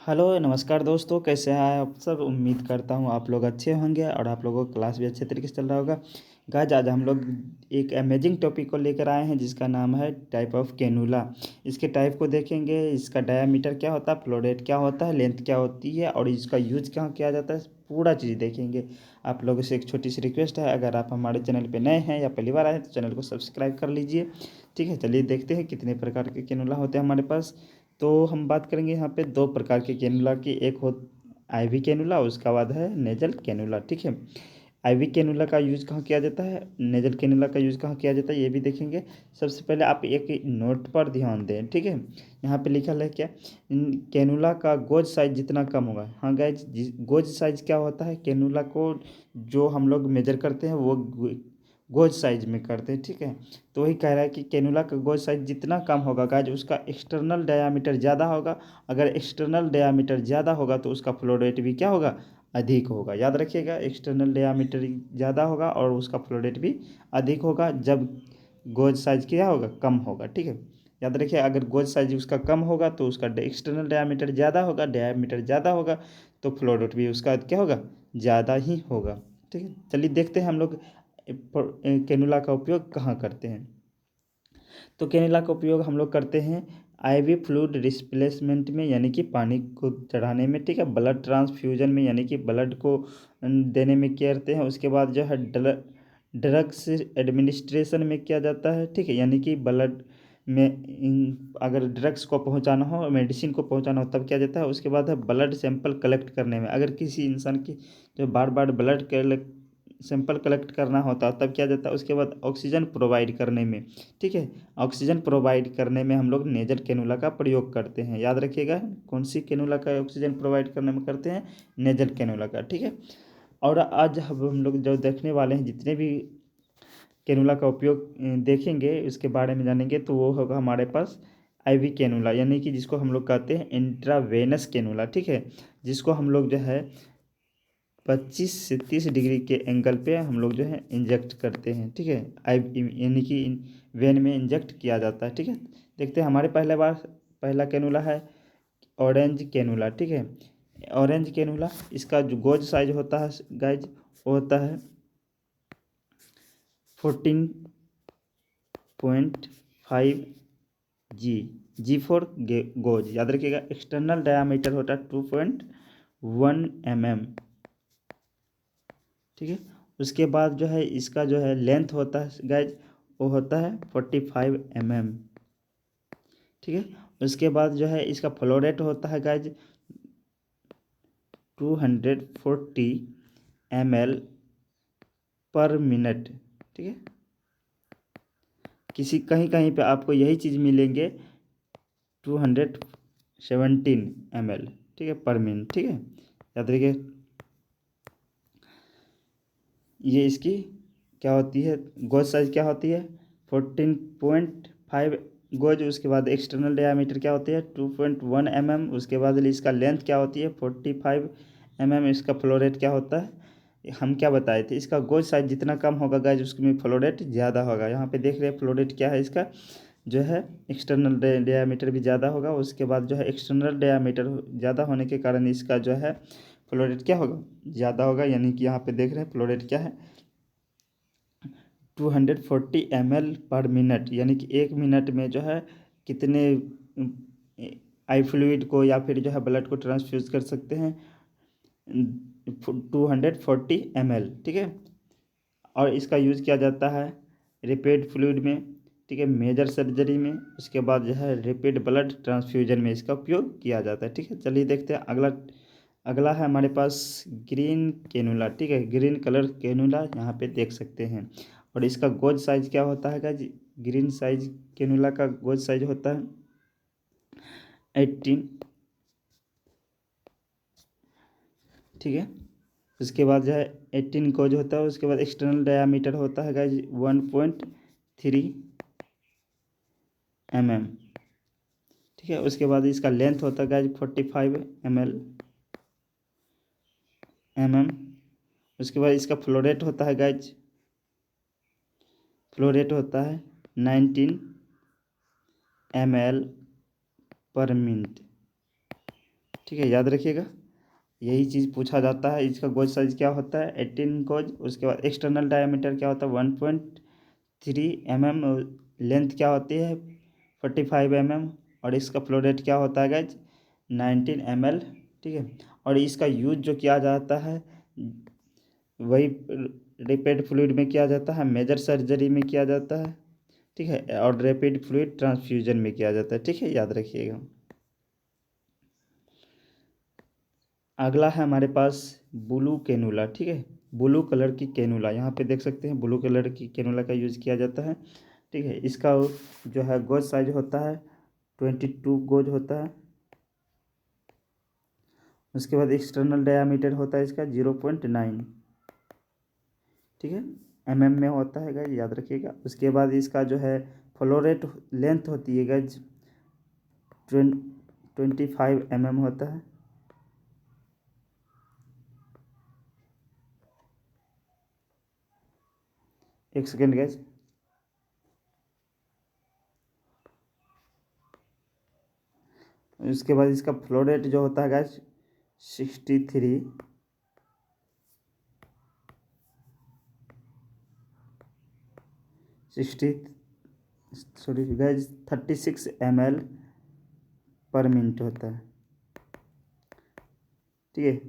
Hello नमस्कार दोस्तों, कैसे हैं आप सब। उम्मीद करता हूँ आप लोग अच्छे होंगे और आप लोगों का क्लास भी अच्छे तरीके से चल रहा होगा। गाइज आज हम लोग एक अमेजिंग टॉपिक को लेकर आए हैं जिसका नाम है टाइप ऑफ कैनुला। इसके टाइप को देखेंगे, इसका डायामीटर क्या होता है, फ्लो रेट क्या होता है, लेंथ क्या होती है और इसका यूज कहाँ किया जाता है, पूरा चीज़ देखेंगे। आप लोगों से एक छोटी सी रिक्वेस्ट है, अगर आप हमारे चैनल पर नए हैं या पहली बार आए हैं तो चैनल को सब्सक्राइब कर लीजिए। ठीक है, चलिए देखते हैं कितने प्रकार के कैनुला होते हैं हमारे पास। तो हम बात करेंगे यहाँ पे दो प्रकार के कैनुला की। एक हो आईवी कैनुला, उसका बाद है नेजल कैनुला। ठीक है, आईवी कैनुला का यूज़ कहाँ किया जाता है, नेजल कैनुला का यूज़ कहाँ किया जाता है, ये भी देखेंगे। सबसे पहले आप एक नोट पर ध्यान दें। ठीक है, यहाँ पे लिखा है क्या, कैनुला का गोज साइज जितना कम होगा। हाँ गाइज, गोज साइज क्या होता है, कैनुला को जो हम लोग मेजर करते हैं वो गोज साइज में करते हैं। ठीक है, तो वही कह रहा है कि कैनुला का गोज साइज जितना कम होगा गाइज उसका एक्सटर्नल डायामीटर ज़्यादा होगा। अगर एक्सटर्नल डायामीटर ज़्यादा होगा तो उसका फ्लो रेट भी क्या होगा, अधिक होगा। याद रखिएगा, एक्सटर्नल डायामीटर ज़्यादा होगा और उसका फ्लो रेट भी अधिक होगा जब गोज साइज क्या होगा, कम होगा। ठीक है, याद रखिए, अगर गोज साइज उसका कम होगा तो उसका एक्सटर्नल डायामीटर ज़्यादा होगा, डायामीटर ज़्यादा होगा तो फ्लो रेट भी उसका क्या होगा, ज़्यादा ही होगा। ठीक है, चलिए देखते हैं हम लोग कैनुला का उपयोग कहाँ करते हैं। तो कैनुला का उपयोग हम लोग करते हैं आईवी फ्लूइड रिप्लेसमेंट में, यानी कि पानी को चढ़ाने में। ठीक है, ब्लड ट्रांसफ्यूजन में, यानी कि ब्लड को देने में किया करते हैं। उसके बाद जो है ड्रग्स एडमिनिस्ट्रेशन में किया जाता है। ठीक है, यानी कि ब्लड में अगर ड्रग्स को पहुंचाना हो, मेडिसिन को पहुंचाना हो तब किया जाता है। उसके बाद है ब्लड सैंपल कलेक्ट करने में, अगर किसी इंसान की जो बार बार ब्लड सैंपल कलेक्ट करना होता है तब किया जाता है। उसके बाद ऑक्सीजन प्रोवाइड करने में। ठीक है, ऑक्सीजन प्रोवाइड करने में हम लोग नेजल कैनुला का प्रयोग करते हैं। याद रखिएगा, कौन सी कैनुला का ऑक्सीजन प्रोवाइड करने में करते हैं, नेजल कैनुला का। ठीक है, और आज हम लोग जो देखने वाले हैं, जितने भी कैनुला का उपयोग देखेंगे, उसके बारे में जानेंगे, तो वो होगा हमारे पास आईवी कैनुला, यानी कि जिसको हम लोग कहते हैं इंट्रावेनस कैनुला। ठीक है, जिसको हम लोग जो है 25 से 30 डिग्री के एंगल पे हम लोग जो है इंजेक्ट करते हैं। ठीक है, आई यानी कि वेन में इंजेक्ट किया जाता है। ठीक है, देखते हैं हमारे पहला कैनुला है ऑरेंज कैनुला। ठीक है, ऑरेंज कैनुला, इसका जो गोज साइज होता है गाइज वो होता है 14.5 जी फॉर गोज। याद रखिएगा, एक्सटर्नल डायामीटर होता है 2.1 mm। ठीक है, उसके बाद जो है इसका जो है लेंथ होता है गाइज वो होता है 45 mm। ठीक है, उसके बाद जो है इसका फ्लो रेट होता है गाइज 240 ml पर मिनट। ठीक है, किसी कहीं कहीं पे आपको यही चीज़ मिलेंगे 217 ml। ठीक है, पर मिनट। ठीक है, याद रखिए, ये इसकी क्या होती है, गोज साइज क्या होती है 14.5 गोज। उसके बाद एक्सटर्नल डायामीटर क्या होती है 2.1 mm। उसके बाद इसका लेंथ क्या होती है 45 mm। इसका फ्लो रेट क्या होता है, हम क्या बताए थे, इसका गोज साइज जितना कम होगा गाइज उसमें फ्लो रेट ज़्यादा होगा। यहाँ पे देख रहे हैं फ्लो रेट क्या है इसका, जो है एक्सटर्नल डायामीटर भी ज़्यादा होगा। उसके बाद जो है एक्सटर्नल डायामीटर ज़्यादा होने के कारण इसका जो है फ्लो रेट क्या होगा, ज़्यादा होगा। यानी कि यहाँ पे देख रहे हैं फ्लो रेट क्या है 240 ml पर मिनट, यानी कि 1 मिनट में जो है कितने आई फ्लूइड को या फिर जो है ब्लड को ट्रांसफ्यूज कर सकते हैं, 240 ml। ठीक है, और इसका यूज़ किया जाता है रिपेड फ्लूइड में। ठीक है, मेजर सर्जरी में। उसके बाद जो है रिपेड ब्लड ट्रांसफ्यूजन में इसका उपयोग किया जाता है। ठीक है, चलिए देखते हैं अगला। अगला है हमारे पास ग्रीन कैनुला। ठीक है, ग्रीन कलर कैनुला यहाँ पे देख सकते हैं। और इसका गोज साइज क्या होता है गाइज, ग्रीन साइज कैनुला का गोज साइज होता है 18। ठीक है, उसके बाद जो है 18 गोज होता है। उसके बाद एक्सटर्नल डायामीटर होता है गाइज 1.3 mm। ठीक है, उसके बाद इसका लेंथ होता है गाइज 45 mm। उसके बाद इसका फ्लोरेट होता है गाइज, फ्लोरेट होता है 19 ml पर मिनट। ठीक है, याद रखिएगा, यही चीज़ पूछा जाता है। इसका गोज साइज क्या होता है, 18 गोज। उसके बाद एक्सटर्नल डायमीटर क्या होता है, 1.3 mm। लेंथ क्या होती है, 45 mm। और इसका फ्लो रेट क्या होता है गाइज, 19 ml। ठीक है, और इसका यूज जो किया जाता है वही रैपिड फ्लूइड में किया जाता है, मेजर सर्जरी में किया जाता है। ठीक है, और रैपिड फ्लूइड ट्रांसफ्यूजन में किया जाता है। ठीक है, याद रखिएगा। अगला है हमारे पास ब्लू कैनुला। ठीक है, ब्लू कलर की कैनुला, यहाँ पे देख सकते हैं ब्लू कलर की कैनुला का यूज़ किया जाता है। ठीक है, इसका जो है गोज साइज होता है 22 गोज होता है। उसके बाद एक्सटर्नल डायामीटर होता है इसका 0.9। ठीक है, में होता है गाइज, याद रखिएगा। उसके बाद इसका जो है फ्लोरेट लेंथ होती है गाइज 25 होता है। एक सेकेंड गाइज। उसके बाद इसका फ्लोरेट जो होता है गाइज 63 गाइज 36 ml पर मिनट होता है। ठीक है,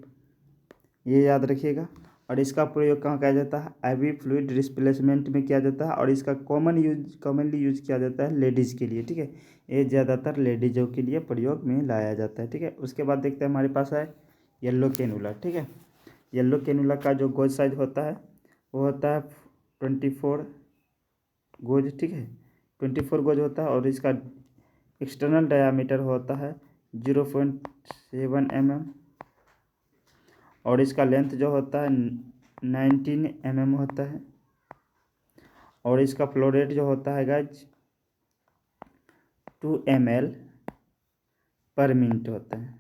ये याद रखिएगा। और इसका प्रयोग कहाँ किया जाता है, आईवी फ्लूइड रिप्लेसमेंट में किया जाता है। और इसका कॉमनली यूज किया जाता है लेडीज़ के लिए। ठीक है, ये ज़्यादातर लेडीज़ों के लिए प्रयोग में लाया जाता है। ठीक है, उसके बाद देखते हैं हमारे पास है येलो कैनुला। ठीक है, येलो कैनुला का जो गोज साइज होता है वो होता है 24 गोज। ठीक है, 24 गोज होता है। और इसका एक्सटर्नल डायामीटर होता है 0.7 mm। और इसका लेंथ जो होता है 19 mm होता है। और इसका फ्लो रेट जो होता है गाइज 2 ml पर मिनट होता है।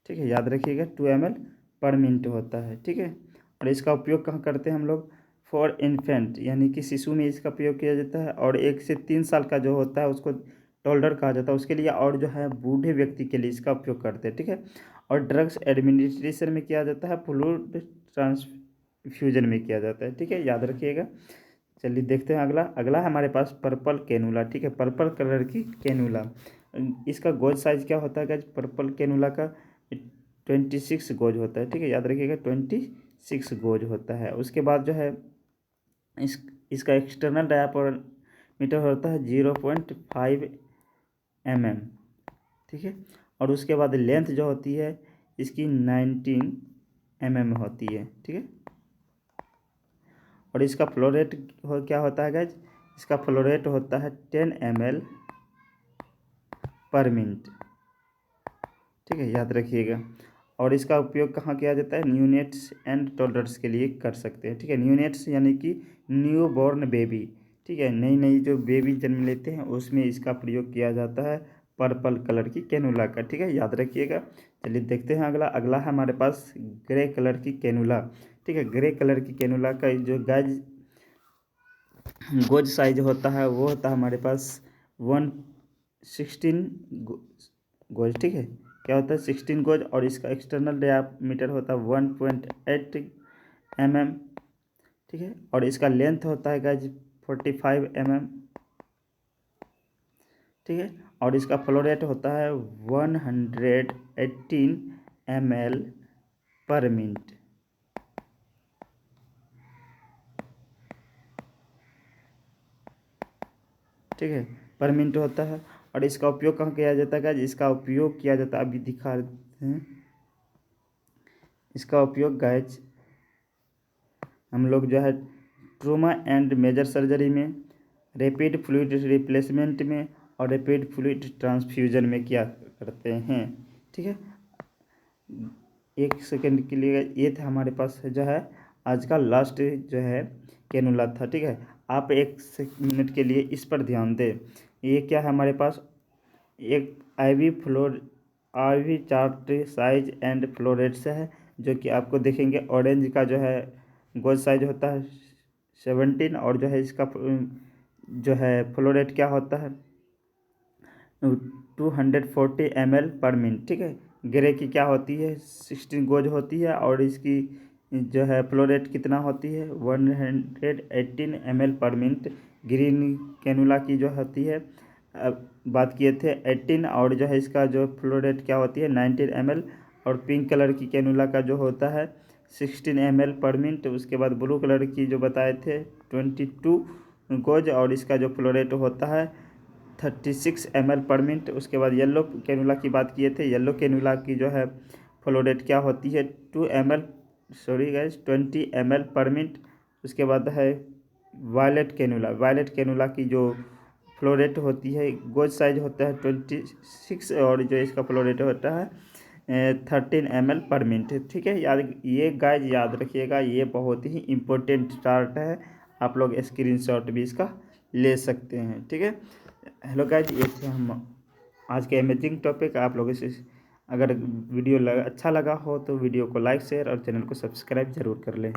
ठीक है, याद रखिएगा 2 ml पर मिनट होता है। ठीक है, और इसका उपयोग कहाँ करते हैं हम लोग, फॉर इन्फेंट यानी कि शिशु में इसका प्रयोग किया जाता है। और 1 से 3 साल का जो होता है उसको टोल्डर कहा जाता है उसके लिए। और जो है बूढ़े व्यक्ति के लिए इसका उपयोग करते हैं। ठीक है, और ड्रग्स एडमिनिस्ट्रेशन में किया जाता है, फ्लूइड ट्रांसफ्यूजन में किया जाता है। ठीक है, याद रखिएगा। चलिए देखते हैं अगला। अगला है हमारे पास पर्पल कैनुला। ठीक है, पर्पल कलर की कैनुला। इसका गोज साइज क्या होता है गाइज, पर्पल कैनुला का 26 गोज होता है। ठीक है, याद रखिएगा 26 गोज होता है। उसके बाद जो है इसका एक्सटर्नल डायामीटर होता है 0.5 mm। ठीक है, और उसके बाद लेंथ जो होती है इसकी 19 mm होती है। ठीक है, और इसका फ्लो रेट क्या होता है गाइज, इसका फ्लो रेट होता है 10 ml पर मिनट। ठीक है, याद रखिएगा। और इसका उपयोग कहाँ किया जाता है, न्यूनेट्स एंड टोडलर्स के लिए कर सकते हैं। ठीक है, न्यूनेट्स यानी कि न्यू बॉर्न बेबी। ठीक है, नई नई जो बेबी जन्म लेते हैं उसमें इसका प्रयोग किया जाता है पर्पल कलर की कैनुला का। ठीक है, याद रखिएगा। चलिए देखते हैं अगला। अगला है हमारे पास ग्रे कलर की कैनुला। ठीक है, ग्रे कलर की कैनुला का जो गोज साइज होता है वो होता है हमारे पास 116 गोज। ठीक है, क्या होता है 16 गोज। और इसका एक्सटर्नल डायामीटर होता है 1.8 mm। ठीक है, और इसका लेंथ होता है गाइज 45 mm। ठीक है, और इसका फ्लो रेट होता है 118 ml पर मिनट। ठीक है, पर मिनट होता है। और इसका उपयोग कहाँ किया जाता है गाइज, इसका उपयोग किया जाता है, अभी दिखा हैं इसका उपयोग गाइज हम लोग जो है ट्रोमा एंड मेजर सर्जरी में, रैपिड फ्लूइड रिप्लेसमेंट में और रैपिड फ्लूइड ट्रांसफ्यूजन में किया करते हैं। ठीक है, एक सेकेंड के लिए ये था हमारे पास जो है आज का लास्ट जो है कैनुला था। ठीक है, आप एक मिनट के लिए इस पर ध्यान दें। ये क्या है हमारे पास, एक IV chart size and flow rates है जो कि आपको देखेंगे। ऑरेंज का जो है गोज साइज होता है 17। और जो है इसका जो है फ्लो रेट क्या होता है 240 ml पर मिनट। ठीक है, ग्रे की क्या होती है 16 गोज होती है, और इसकी जो है फ्लो रेट कितना होती है 118 ml पर मिनट। ग्रीन कैनुला की जो होती है अब बात किए थे 18, और जो है इसका जो फ्लो रेट क्या होती है 19 ml। और पिंक कलर की कैनुला का जो होता है 16 ml पर मिनट। उसके बाद ब्लू कलर की जो बताए थे 22 गोज, और इसका जो फ्लो रेट होता है 36 ml पर मिनट। उसके बाद येलो कैनुला की बात किए थे, येलो कैनुला की जो है फ्लो रेट क्या होती है 20 ml पर मिनट। उसके बाद है वायलेट कैनुला, वायलेट कैनुला की जो फ्लो रेट होती है गोज साइज होता है 26, और जो इसका फ्लो रेट होता है 13 ml पर मिनट। ठीक है, याद ये गाइज याद रखिएगा, ये बहुत ही इम्पोर्टेंट चार्ट है, आप लोग स्क्रीनशॉट भी इसका ले सकते हैं। ठीक है, हेलो गाइज, ये थे हम आज के अमेजिंग टॉपिक। आप लोगों से अगर वीडियो अच्छा लगा हो तो वीडियो को लाइक शेयर और चैनल को सब्सक्राइब जरूर कर लें।